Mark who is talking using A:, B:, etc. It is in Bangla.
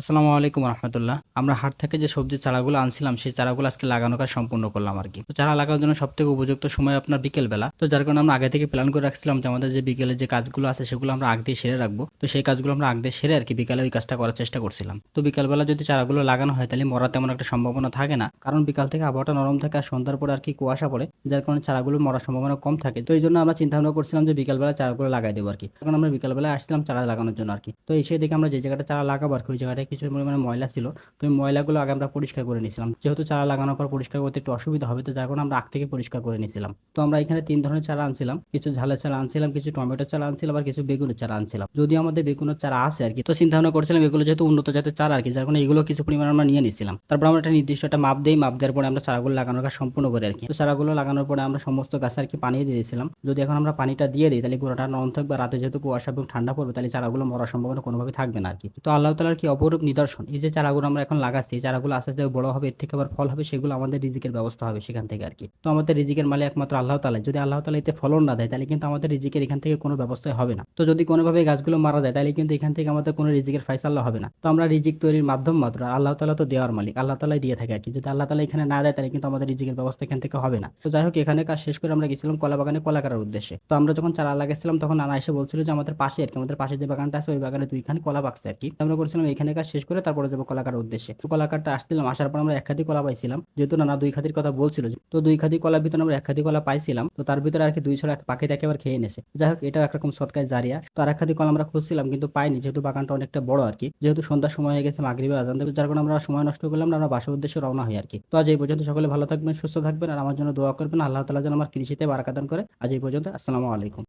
A: আসসালামু আলাইকুম রহমতুল্লাহ। আমরা হাট থেকে যে সবজির চারাগুলো আনছিলাম সেই চারাগুলো আজকে লাগানোর কাজ সম্পূর্ণ করলাম আর কি। তো চারা লাগানোর জন্য সব থেকে উপযুক্ত সময় আপনার বিকেল বেলা। তো যার কারণে আমরা আগে থেকে প্ল্যান করে রাখছিলাম যে আমাদের যে বিকেলে যে কাজগুলো আছে সেগুলো আমরা আগে দিয়ে সেরে রাখবো। তো সেই কাজগুলো আমরা আগে দিয়ে সেরে আর কি বিকালে ওই কাজটা করার চেষ্টা করছিলাম। তো বিকালবেলা যদি চারাগুলো লাগানো হয় তাহলে মরা তেমন একটা সম্ভাবনা থাকে না, কারণ বিকাল থেকে আবহাওয়াটা নরম থাকে আর সন্ধ্যার পরে আর কি কুয়াশা পড়ে, যার কারণে চারাগুলো মরার সম্ভাবনা কম থাকে। তো এই জন্য আমরা চিন্তা ভাবনা করছিলাম যে বিকালবেলা চারাগুলো লাগাই দেবো আর কি। তখন আমরা বিকালবেলা আসছিলাম চারা লাগানোর জন্য আর কি। তো এসে দেখে আমরা যে জায়গাটা চারা লাগাবো আর কি ওই জায়গাটায় কিছু পরিমাণে ময়লা ছিল। তো এই ময়লাগুলো আগে আমরা পরিষ্কার করে নিয়েছিলাম, যেহেতু চারা লাগানোর পর পরিষ্কার করতে একটু অসুবিধা হবে, তো যার কারণে আমরা আগ থেকে পরিষ্কার করে নিয়েছিলাম। তো আমরা এখানে তিন ধরনের চারা আনছিলাম, কিছু ঝালের চারা আনছিলাম, কিছু টমেটোর চারা আনছিলাম, আর কিছু বেগুনের চারা আনছিলাম। যদি আমাদের বেগুনের চারা আছে আর কি, তো চিন্তা ভাবনা করছিলাম এগুলো যেহেতু উন্নত জাতের চারা আর কি, যার কারণে এগুলো কিছু পরিমাণ আমরা নিয়ে নিয়েছিলাম। তারপর আমরা একটা নির্দিষ্ট একটা মাপ দেই, মাপ দেওয়ার পরে আমরা চারাগুলো লাগানোর কাজ সম্পূর্ণ করি আর কি। তো চারাগুলো লাগানোর পরে আমরা সমস্ত গাছে আর কি পানি দিয়ে দিয়েছিলাম। যদি এখন আমরা পানিটা দিয়ে দিই তাহলে গোড়াটা নরম থাকবে, রাতে যেহেতু কুয়াশা এবং ঠান্ডা পড়বে তাহলে চারাগুলো মরার সম্ভাবনা কোনোভাবে থাকবে না আর কি। তো আল্লাহ তাআলার কি অপরূপ নিদর্শন, এই যে চারাগুলো আমরা এখন লাগাচ্ছি, এই চারাগুলো আস্তে আস্তে বড় হবে, এর থেকে আবার ফল হবে, সেগুলো আমাদের রিজিকের ব্যবস্থা হবে সেখান থেকে আর কি। তো আমাদের রিজিকের মালিক একমাত্র আল্লাহ তাআলা, যদি আল্লাহ তাআলা এতে ফলন না দেয় তাহলে কিন্তু আমাদের রিজিকের এখান থেকে কোনো ব্যবস্থাই হবে না। তো যদি কোনোভাবে গাছগুলো মারা যায় তাহলে কিন্তু এখান থেকে আমাদের কোনো রিজিকের ফায়সালা হবে না। তো আমরা রিজিক তৈরির মাধ্যম মাত্র, আর আল্লাহ তাআলা তো দেওয়ার মালিক, আল্লাহ তাআলাই দিয়ে থাকে আর কি। যদি আল্লাহ তাআলা এখানে না দেয় তাহলে কিন্তু আমাদের রিজিকের ব্যবস্থা এখান থেকে হবে না। তো যাই হোক, এখানে কাজ শেষ করে আমরা গেছিলাম কলা বাগানে কলা কাটার উদ্দেশ্যে। তো আমরা যখন চারা লাগাইছিলাম তখন নানা এসে বলছিল যে আমাদের পাশে আর কি, আমাদের পাশে যে বাগানটা আছে ওই বাগানে দুইখানে কলা পাকছে আর কি। তো আমরা বলছিলাম এখানে কাজ শেষ করে তারপরে যাবো কলা কাটার উদ্দেশ্যে। তো কলা কাটতে আসছিলাম, আসার পর আমরা এক খাদি কলা পাইছিলাম, যেহেতু নানা দুই খাদির কথা বলছিল। তো দুই খাদি কলার ভিতরে আমরা এক খাদি কলা পাইছিলাম, তো তার ভিতরে আর কি দুই ছড়া পাখি দেখে আবার খেয়ে নেছে। যাই হোক, এটা একরকম সৎকায় জারিয়া। তো আর এক খাদি কলা আমরা খুঁজছিলাম কিন্তু পাইনি, যেহেতু বাগানটা অনেকটা বড় আর কি। যেহেতু সন্ধ্যার সময় হয়ে গেছে, মাগরিবের আজান দেবে, যার কারণে আমরা সময় নষ্ট করলাম না, আমরা বাসার উদ্দেশ্যে রওনা হই আর কি। তো আজ এই পর্যন্ত, সকলে ভালো থাকবেন, সুস্থ থাকবেন, আর আমার জন্য দোয়া করবেন, আল্লাহ তাআলা যেন আমার কৃষিতে বারাকা দান করে। আজ এই পর্যন্ত, আসসালামু আলাইকুম।